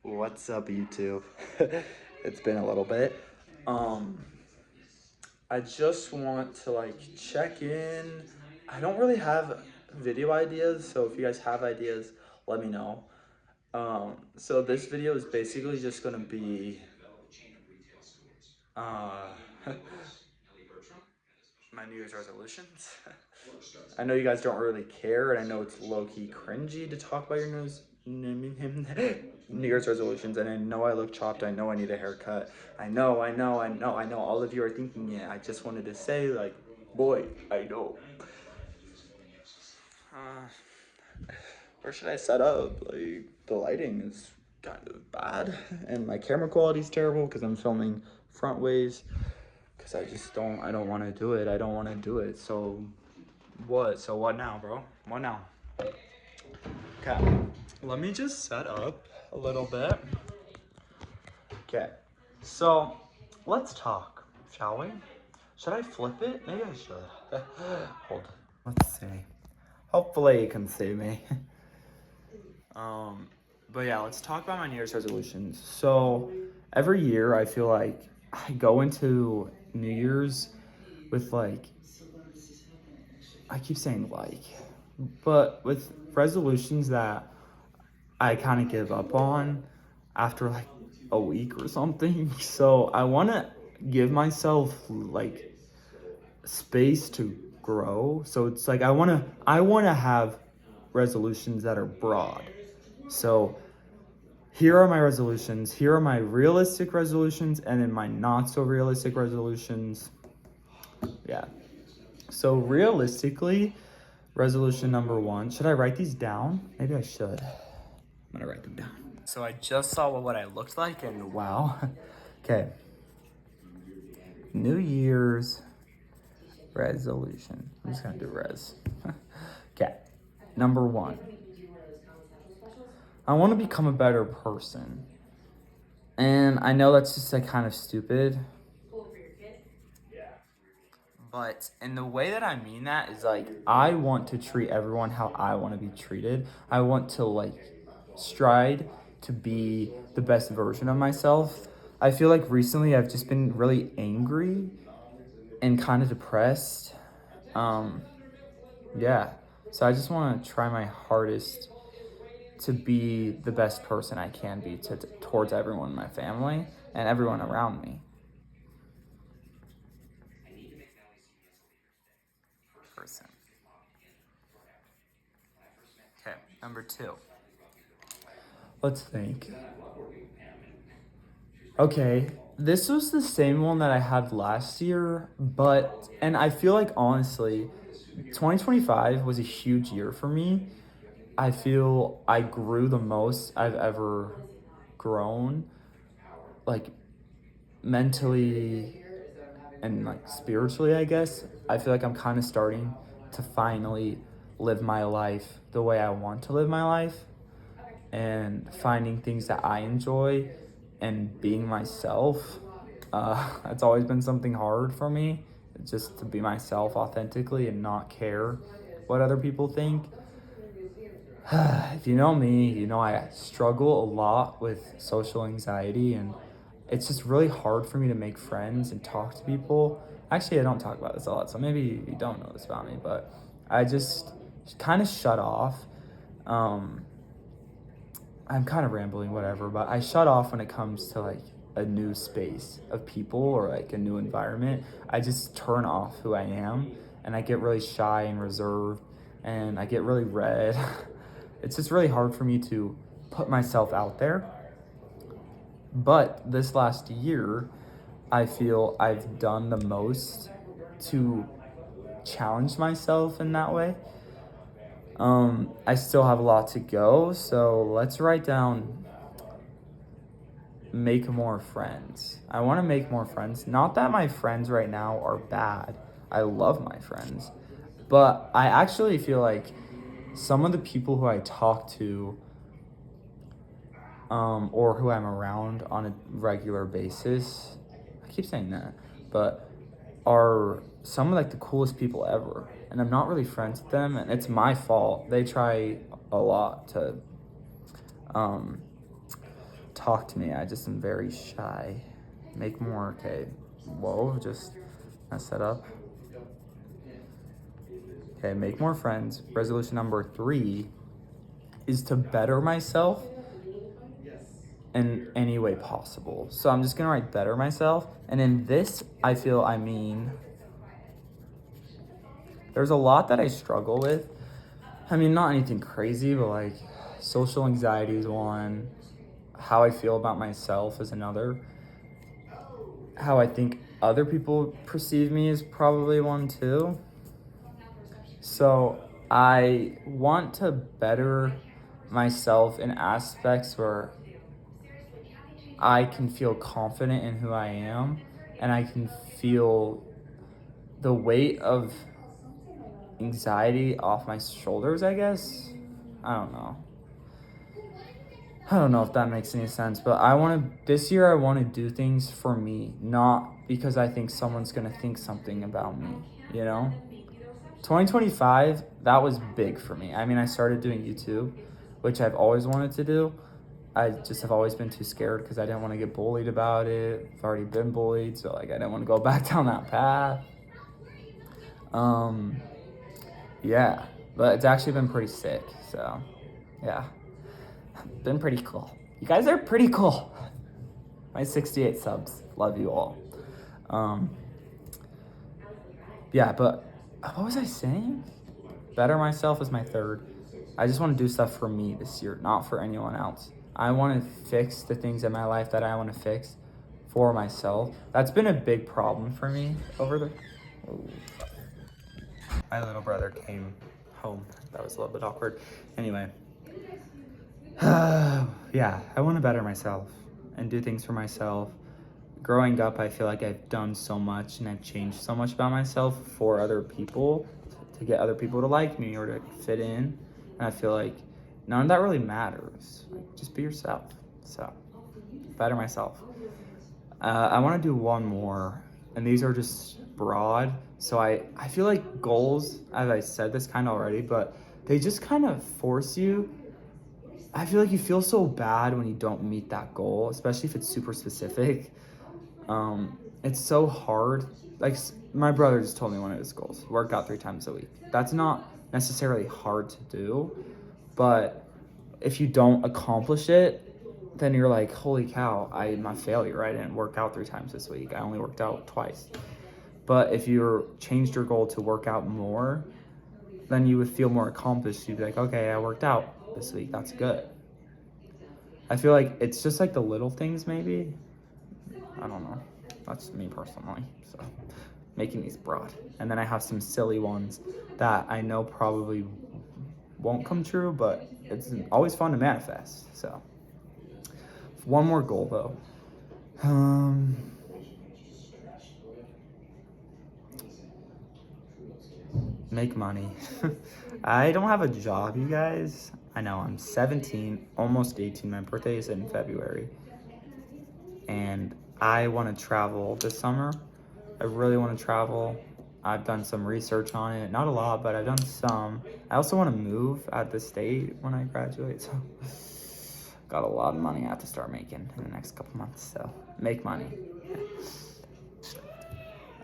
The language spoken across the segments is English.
What's up, YouTube? It's been a little bit. Um, I just want to check in. I don't really have video ideas, so if you guys have ideas, let me know. So this video is basically just gonna be uh my New Year's resolutions. I know you guys don't really care, and I know it's low-key cringy to talk about your New Year's resolutions, and I know I look chopped, I know I need a haircut. I know all of you are thinking it. I just wanted to say, boy, I know. Where should I set up? The lighting is kind of bad, and my camera quality is terrible because I'm filming front ways. Because I don't want to do it. I don't want to do it. So what? So what now, bro? What now? Okay, let me just set up a little bit. Okay, so let's talk, shall we? Should I flip it? Maybe I should. Hold. Let's see. Hopefully you can see me. But yeah, let's talk about my New Year's resolutions. So every year I feel like I go into New Year's with I keep saying but with resolutions that I kind of give up on after a week or something. So I want to give myself space to grow. So it's I want to have resolutions that are broad. So here are my resolutions. Here are my realistic resolutions, and then my not so realistic resolutions. Yeah. So realistically, resolution number 1. Should I write these down? Maybe I should. I'm gonna write them down. So I just saw what I looked like, and wow. Okay. New Year's resolution. I'm just gonna do res. Okay. Number 1. I want to become a better person. And I know that's just kind of stupid. But in the way that I mean that is I want to treat everyone how I want to be treated. I want to stride to be the best version of myself. I feel like recently I've just been really angry and kind of depressed. Yeah. So I just want to try my hardest to be the best person I can be towards everyone in my family and everyone around me. Person. Okay, number 2. Let's think. Okay, this was the same one that I had last year, and I feel like honestly, 2025 was a huge year for me. I feel I grew the most I've ever grown, like mentally and spiritually, I guess. I feel like I'm kind of starting to finally live my life the way I want to live my life and finding things that I enjoy and being myself. It's always been something hard for me, just to be myself authentically and not care what other people think. If you know me, you know I struggle a lot with social anxiety, and it's just really hard for me to make friends and talk to people. Actually, I don't talk about this a lot, so maybe you don't know this about me, but I just kind of shut off. Um, I'm kind of rambling, whatever, but I shut off when it comes to a new space of people or a new environment. I just turn off who I am, and I get really shy and reserved, and I get really red. It's just really hard for me to put myself out there. But this last year, I feel I've done the most to challenge myself in that way. I still have a lot to go, so let's write down make more friends. I want to make more friends. Not that my friends right now are bad. I love my friends. But I actually feel like some of the people who I talk to or who I'm around on a regular basis, I keep saying that, but are some of the coolest people ever. And I'm not really friends with them, and it's my fault. They try a lot to talk to me. I just am very shy. Make more. Okay. Whoa, just mess that up. Okay, make more friends. Resolution number 3 is to better myself in any way possible. So I'm just gonna write better myself. And in this, I feel I mean there's a lot that I struggle with. I mean, not anything crazy, but like social anxiety is one. How I feel about myself is another. How I think other people perceive me is probably one too. So I want to better myself in aspects where I can feel confident in who I am and I can feel the weight of anxiety off my shoulders, I guess. I don't know. I don't know if that makes any sense, but this year I want to do things for me, not because I think someone's going to think something about me, you know? 2025, that was big for me. I mean, I started doing YouTube, which I've always wanted to do. I just have always been too scared because I didn't want to get bullied about it. I've already been bullied, so like I didn't want to go back down that path. Yeah, but it's actually been pretty sick, so yeah. Been pretty cool. You guys are pretty cool. My 68 subs. Love you all. Yeah, but what was I saying? Better myself is my 3rd. I just want to do stuff for me this year, not for anyone else. I want to fix the things in my life that I want to fix for myself. That's been a big problem for me over the... My little brother came home. That was a little bit awkward. Anyway. Yeah, I want to better myself and do things for myself. Growing up, I feel like I've done so much and I've changed so much about myself for other people, to get other people to like me or to fit in. And I feel like none of that really matters. Like, just be yourself. So, better myself. I want to do one more, and these are just broad. So I feel like goals, as I said this kind of already, but they just kind of force you. I feel like you feel so bad when you don't meet that goal, especially if it's super specific. It's so hard. Like my brother just told me one of his goals, work out 3 times a week. That's not necessarily hard to do, but if you don't accomplish it, then you're like, holy cow, I'm a failure. I didn't work out 3 times this week. I only worked out twice. But if you changed your goal to work out more, then you would feel more accomplished. You'd be like, okay, I worked out this week. That's good. I feel like it's just like the little things maybe. I don't know. That's me personally. So making these broad. And then I have some silly ones that I know probably won't come true, but it's always fun to manifest. So one more goal though. Make money. I don't have a job, you guys. I know, I'm 17, almost 18. My birthday is in February. And I want to travel this summer. I really want to travel. I've done some research on it. Not a lot, but I've done some. I also want to move out of the state when I graduate. So got a lot of money I have to start making in the next couple months. So make money.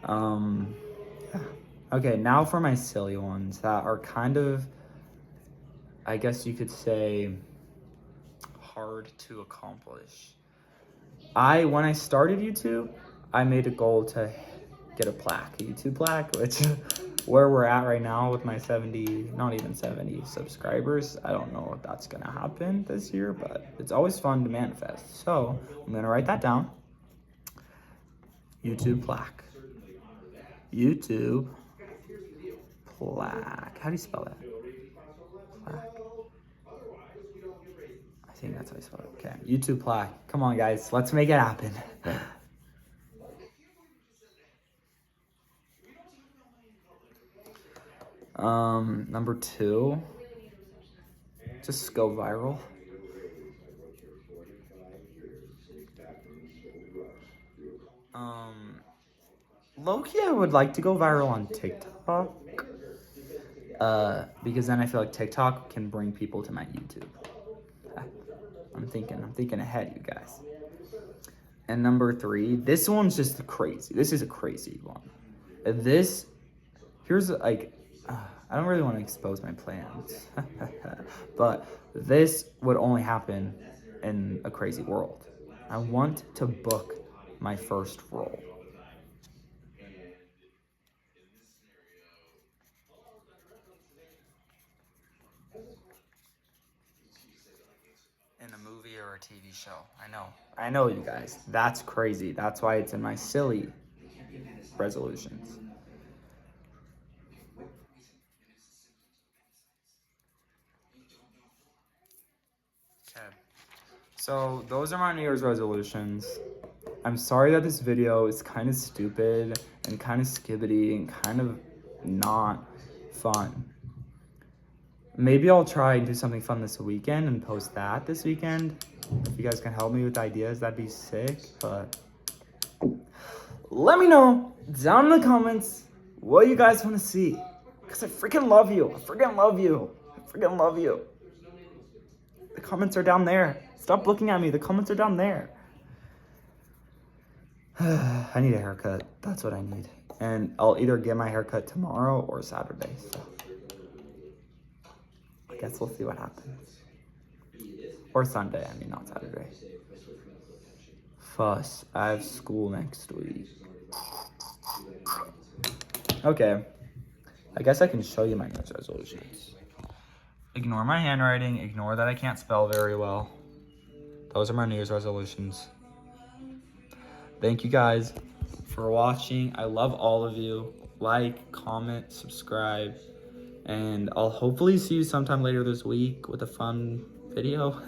Yeah. Okay, now for my silly ones that are kind of, I guess you could say, hard to accomplish. When I started YouTube, I made a goal to get a YouTube plaque, which where we're at right now with my 70, not even 70 subscribers, I don't know if that's gonna happen this year, but it's always fun to manifest. So I'm gonna write that down. YouTube plaque. YouTube plaque. How do you spell that? Plaque. I think that's how you spell it. Okay, YouTube plaque. Come on, guys, let's make it happen. Number 2, just go viral. Low-key, I would like to go viral on TikTok. Because then I feel like TikTok can bring people to my YouTube. I'm thinking ahead, you guys. And number 3, this one's just crazy. This is a crazy one. Here's like, I don't really want to expose my plans, but this would only happen in a crazy world. I want to book my first role. In a movie or a TV show. I know, you guys. That's crazy. That's why it's in my silly resolutions. Okay. So those are my New Year's resolutions. I'm sorry that this video is kind of stupid and kind of skibbity and kind of not fun. Maybe I'll try and do something fun this weekend and post that this weekend. If you guys can help me with ideas, that'd be sick. But let me know down in the comments what you guys want to see. Because I freaking love you. I freaking love you. I freaking love you. The comments are down there. Stop looking at me. The comments are down there. I need a haircut. That's what I need. And I'll either get my haircut tomorrow or Saturday. So I guess we'll see what happens. Or Sunday. I mean, not Saturday. Fuss. I have school next week. Okay. I guess I can show you my New Year's resolutions. Ignore my handwriting. Ignore that I can't spell very well. Those are my New Year's resolutions. Thank you guys for watching. I love all of you. Like, comment, subscribe. And I'll hopefully see you sometime later this week with a fun video.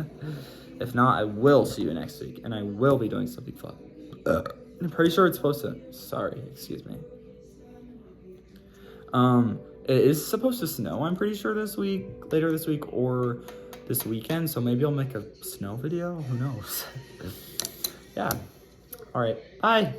If not, I will see you next week. And I will be doing something fun. I'm pretty sure it's supposed to... Sorry, excuse me. It is supposed to snow, I'm pretty sure later this week, or this weekend. So maybe I'll make a snow video. Who knows? Yeah. All right. Bye.